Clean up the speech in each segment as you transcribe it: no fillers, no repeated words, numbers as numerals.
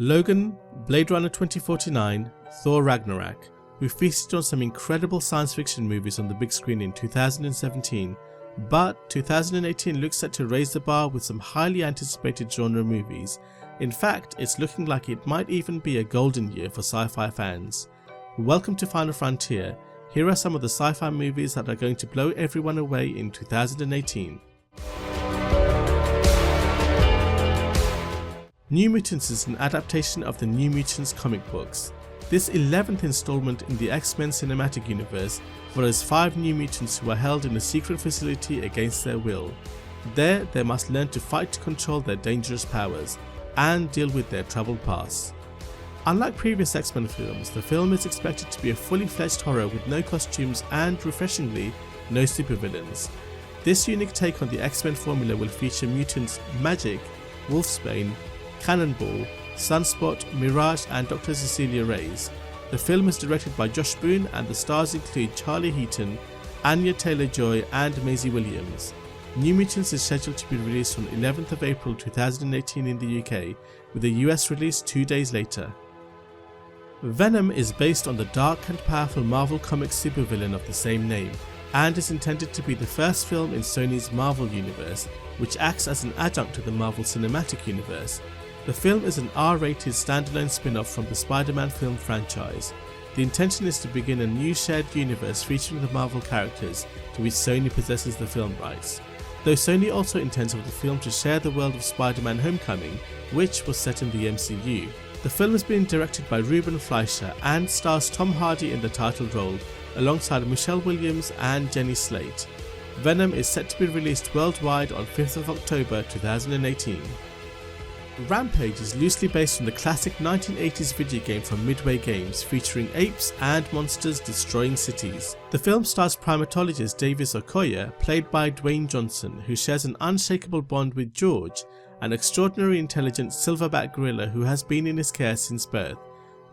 Logan, Blade Runner 2049, Thor Ragnarok. We feasted on some incredible science fiction movies on the big screen in 2017, but 2018 looks set to raise the bar with some highly anticipated genre movies. In fact, it's looking like it might even be a golden year for sci-fi fans. Welcome to Final Frontier. Here are some of the sci-fi movies that are going to blow everyone away in 2018. New Mutants is an adaptation of the New Mutants comic books. This 11th installment in the X-Men cinematic universe follows 5 New Mutants who are held in a secret facility against their will. There, they must learn to fight to control their dangerous powers and deal with their troubled past. Unlike previous X-Men films, the film is expected to be a fully fledged horror with no costumes and, refreshingly, no supervillains. This unique take on the X-Men formula will feature mutants Magic, Wolfsbane, Cannonball, Sunspot, Mirage and Dr. Cecilia Reyes. The film is directed by Josh Boone and the stars include Charlie Heaton, Anya Taylor-Joy and Maisie Williams. New Mutants is scheduled to be released on 11th of April 2018 in the UK, with a US release 2 days later. Venom is based on the dark and powerful Marvel Comics supervillain of the same name, and is intended to be the first film in Sony's Marvel Universe, which acts as an adjunct to the Marvel Cinematic Universe. The film is an R-rated standalone spin-off from the Spider-Man film franchise. The intention is to begin a new shared universe featuring the Marvel characters, to which Sony possesses the film rights. Though Sony also intends for the film to share the world of Spider-Man Homecoming, which was set in the MCU. The film is being directed by Ruben Fleischer and stars Tom Hardy in the title role, alongside Michelle Williams and Jenny Slate. Venom is set to be released worldwide on 5th of October 2018. Rampage is loosely based on the classic 1980s video game from Midway Games featuring apes and monsters destroying cities. The film stars primatologist Davis Okoye, played by Dwayne Johnson, who shares an unshakable bond with George, an extraordinarily intelligent silverback gorilla who has been in his care since birth.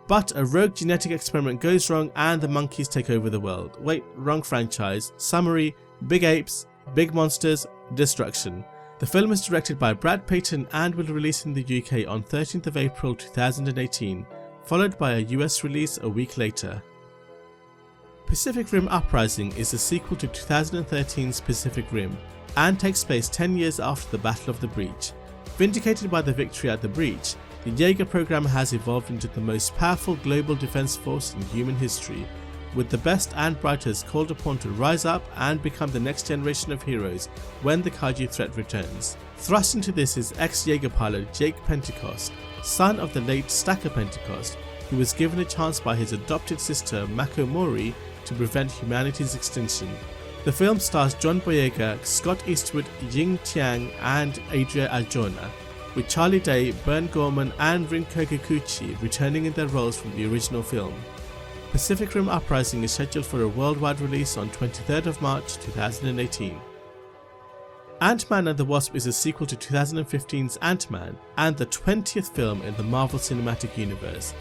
But a rogue genetic experiment goes wrong and the monkeys take over the world. Wait, wrong franchise. Summary: big apes, big monsters, destruction. The film is directed by Brad Peyton and will release in the UK on 13th of April 2018, followed by a US release a week later. Pacific Rim Uprising is a sequel to 2013's Pacific Rim and takes place 10 years after the Battle of the Breach. Vindicated by the victory at the Breach, the Jaeger program has evolved into the most powerful global defense force in human history, with the best and brightest called upon to rise up and become the next generation of heroes when the kaiju threat returns. Thrust into this is ex-Jaeger pilot Jake Pentecost, son of the late Stacker Pentecost, who was given a chance by his adopted sister Mako Mori to prevent humanity's extinction. The film stars John Boyega, Scott Eastwood, Ying Tiang and Adria Arjona, with Charlie Day, Bern Gorman and Rinko Kikuchi returning in their roles from the original film. Pacific Rim Uprising is scheduled for a worldwide release on 23rd of March 2018. Ant-Man and the Wasp is a sequel to 2015's Ant-Man and the 20th film in the Marvel Cinematic Universe.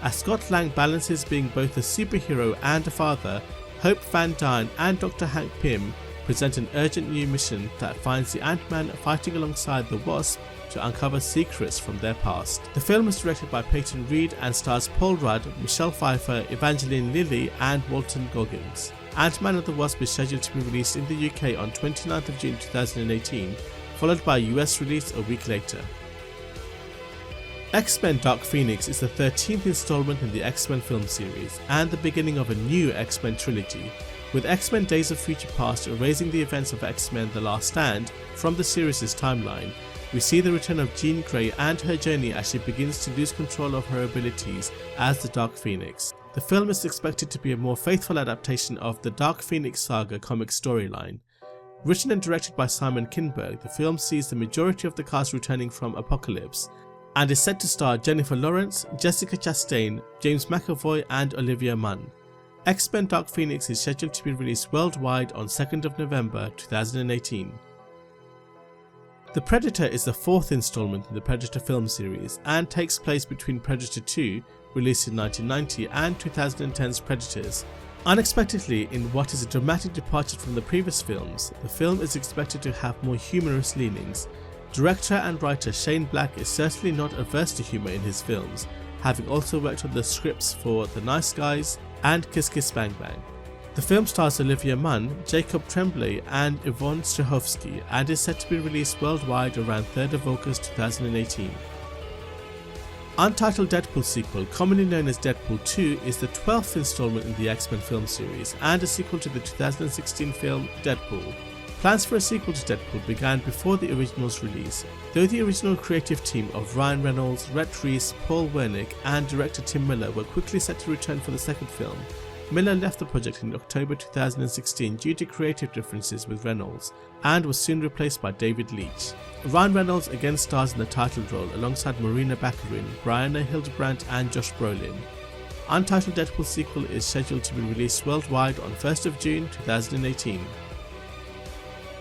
As Scott Lang balances being both a superhero and a father, Hope Van Dyne and Dr. Hank Pym present an urgent new mission that finds the Ant-Man fighting alongside the Wasp to uncover secrets from their past. The film is directed by Peyton Reed and stars Paul Rudd, Michelle Pfeiffer, Evangeline Lilly and Walton Goggins. Ant-Man and the Wasp is scheduled to be released in the UK on 29th of June 2018, followed by a US release a week later. X-Men Dark Phoenix is the 13th installment in the X-Men film series and the beginning of a new X-Men trilogy, with X-Men Days of Future Past erasing the events of X-Men The Last Stand from the series' timeline. We see the return of Jean Grey and her journey as she begins to lose control of her abilities as the Dark Phoenix. The film is expected to be a more faithful adaptation of the Dark Phoenix saga comic storyline. Written and directed by Simon Kinberg, the film sees the majority of the cast returning from Apocalypse and is set to star Jennifer Lawrence, Jessica Chastain, James McAvoy and Olivia Munn. X-Men Dark Phoenix is scheduled to be released worldwide on 2nd of November 2018. The Predator is the 4th installment in the Predator film series and takes place between Predator 2, released in 1990, and 2010's Predators. Unexpectedly, in what is a dramatic departure from the previous films, the film is expected to have more humorous leanings. Director and writer Shane Black is certainly not averse to humour in his films, having also worked on the scripts for The Nice Guys and Kiss Kiss Bang Bang. The film stars Olivia Munn, Jacob Tremblay and Yvonne Strahovski and is set to be released worldwide around 3rd of August 2018. Untitled Deadpool sequel, commonly known as Deadpool 2, is the 12th installment in the X-Men film series and a sequel to the 2016 film Deadpool. Plans for a sequel to Deadpool began before the original's release, though the original creative team of Ryan Reynolds, Rhett Reese, Paul Wernick and director Tim Miller were quickly set to return for the second film. Miller left the project in October 2016 due to creative differences with Reynolds and was soon replaced by David Leitch. Ryan Reynolds again stars in the title role alongside Marina Baccarin, Brianna Hildebrandt and Josh Brolin. Untitled Deadpool sequel is scheduled to be released worldwide on 1st of June 2018.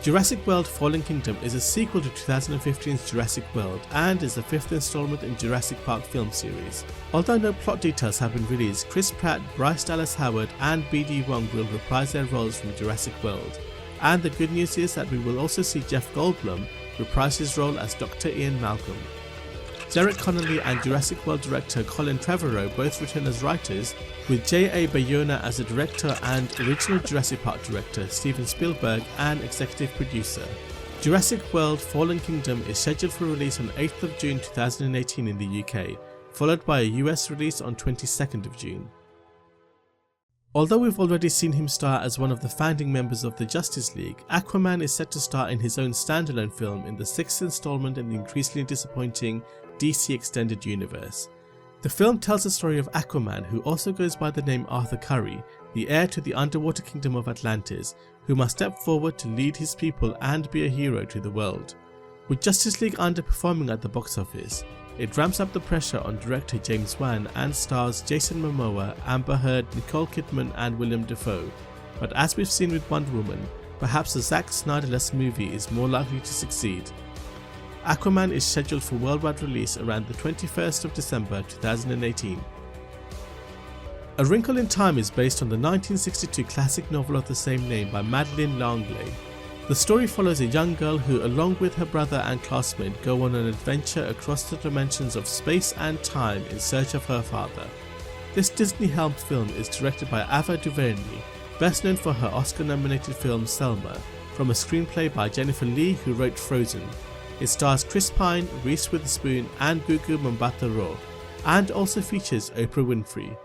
Jurassic World Fallen Kingdom is a sequel to 2015's Jurassic World and is the 5th installment in Jurassic Park film series. Although no plot details have been released, Chris Pratt, Bryce Dallas Howard and BD Wong will reprise their roles from Jurassic World. And the good news is that we will also see Jeff Goldblum reprise his role as Dr. Ian Malcolm. Derek Connolly and Jurassic World director Colin Trevorrow both return as writers, with J.A. Bayona as the director and original Jurassic Park director Steven Spielberg and executive producer. Jurassic World Fallen Kingdom is scheduled for release on 8th of June 2018 in the UK, followed by a US release on 22nd of June. Although we've already seen him star as one of the founding members of the Justice League, Aquaman is set to star in his own standalone film in the 6th installment in the increasingly disappointing DC Extended Universe. The film tells the story of Aquaman, who also goes by the name Arthur Curry, the heir to the underwater kingdom of Atlantis, who must step forward to lead his people and be a hero to the world. With Justice League underperforming at the box office, it ramps up the pressure on director James Wan and stars Jason Momoa, Amber Heard, Nicole Kidman and Willem Dafoe. But as we've seen with Wonder Woman, perhaps the Zack Snyder-less movie is more likely to succeed. Aquaman is scheduled for worldwide release around the 21st of December 2018. A Wrinkle in Time is based on the 1962 classic novel of the same name by Madeleine L'Anglais. The story follows a young girl who, along with her brother and classmate, go on an adventure across the dimensions of space and time in search of her father. This Disney-helmed film is directed by Ava DuVernay, best known for her Oscar-nominated film Selma, from a screenplay by Jennifer Lee, who wrote Frozen. It stars Chris Pine, Reese Witherspoon and Gugu Mbatha-Raw, and also features Oprah Winfrey.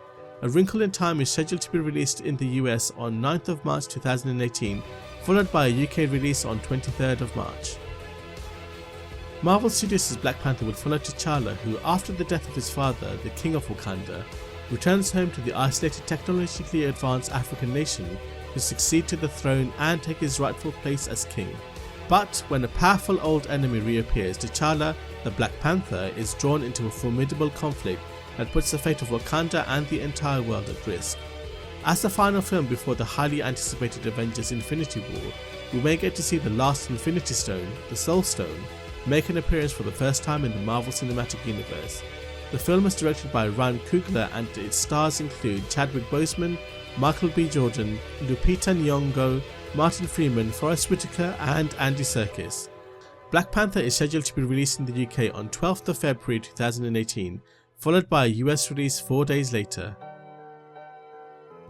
A Wrinkle in Time is scheduled to be released in the US on 9th of March 2018, followed by a UK release on 23rd of March. Marvel Studios' Black Panther will follow T'Challa, who, after the death of his father, the King of Wakanda, returns home to the isolated technologically advanced African nation to succeed to the throne and take his rightful place as king. But when a powerful old enemy reappears, T'Challa, the Black Panther, is drawn into a formidable conflict that puts the fate of Wakanda and the entire world at risk. As the final film before the highly anticipated Avengers Infinity War, we may get to see the last Infinity Stone, the Soul Stone, make an appearance for the first time in the Marvel Cinematic Universe. The film is directed by Ryan Coogler and its stars include Chadwick Boseman, Michael B. Jordan, Lupita Nyong'o, Martin Freeman, Forest Whitaker and Andy Serkis. Black Panther is scheduled to be released in the UK on 12th of February 2018, followed by a US release 4 days later.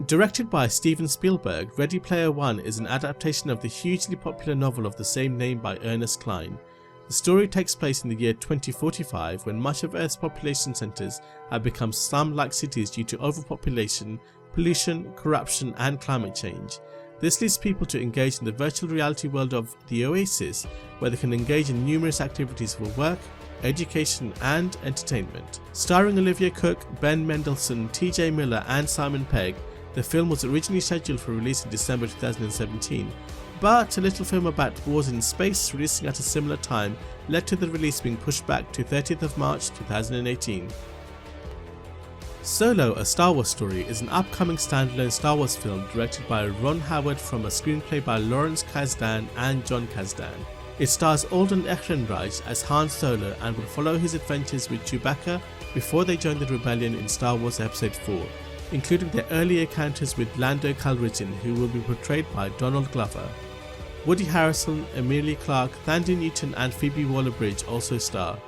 Directed by Steven Spielberg, Ready Player One is an adaptation of the hugely popular novel of the same name by Ernest Cline. The story takes place in the year 2045 when much of Earth's population centres have become slum-like cities due to overpopulation, pollution, corruption and climate change. This leads people to engage in the virtual reality world of the Oasis, where they can engage in numerous activities for work, education and entertainment. Starring Olivia Cook, Ben Mendelsohn, TJ Miller and Simon Pegg, the film was originally scheduled for release in December 2017, but a little film about wars in space releasing at a similar time led to the release being pushed back to 30th of March 2018. Solo, A Star Wars Story is an upcoming standalone Star Wars film directed by Ron Howard from a screenplay by Lawrence Kasdan and John Kasdan. It stars Alden Ehrenreich as Han Solo and will follow his adventures with Chewbacca before they join the rebellion in Star Wars Episode 4, including their early encounters with Lando Calrissian, who will be portrayed by Donald Glover. Woody Harrelson, Emilia Clarke, Thandie Newton and Phoebe Waller-Bridge also star.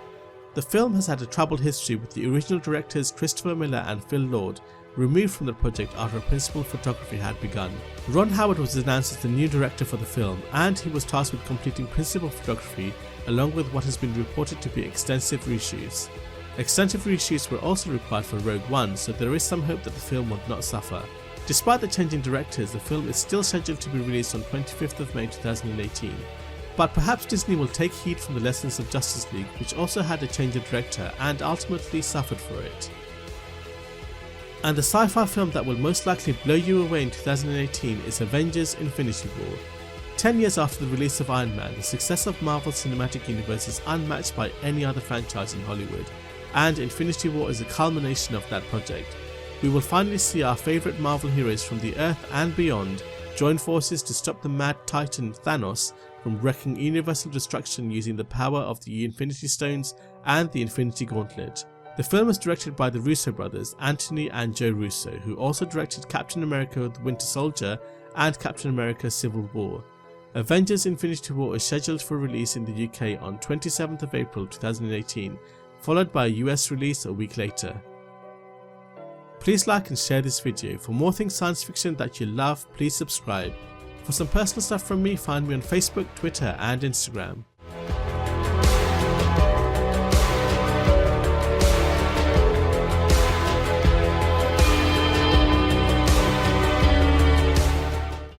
The film has had a troubled history, with the original directors Christopher Miller and Phil Lord removed from the project after principal photography had begun. Ron Howard was announced as the new director for the film, and he was tasked with completing principal photography along with what has been reported to be extensive reshoots. Extensive reshoots were also required for Rogue One, so there is some hope that the film would not suffer. Despite the change in directors, the film is still scheduled to be released on 25th of May 2018. But perhaps Disney will take heed from the lessons of Justice League, which also had a change of director and ultimately suffered for it. And the sci-fi film that will most likely blow you away in 2018 is Avengers: Infinity War. 10 years after the release of Iron Man, the success of Marvel's cinematic universe is unmatched by any other franchise in Hollywood, and Infinity War is a culmination of that project. We will finally see our favourite Marvel heroes from the Earth and beyond join forces to stop the mad titan Thanos from wreaking universal destruction using the power of the Infinity Stones and the Infinity Gauntlet. The film is directed by the Russo brothers, Anthony and Joe Russo, who also directed Captain America: The Winter Soldier and Captain America: Civil War. Avengers: Infinity War is scheduled for release in the UK on 27th of April 2018, followed by a US release a week later. Please like and share this video. For more things science fiction that you love, please subscribe. For some personal stuff from me, find me on Facebook, Twitter and Instagram.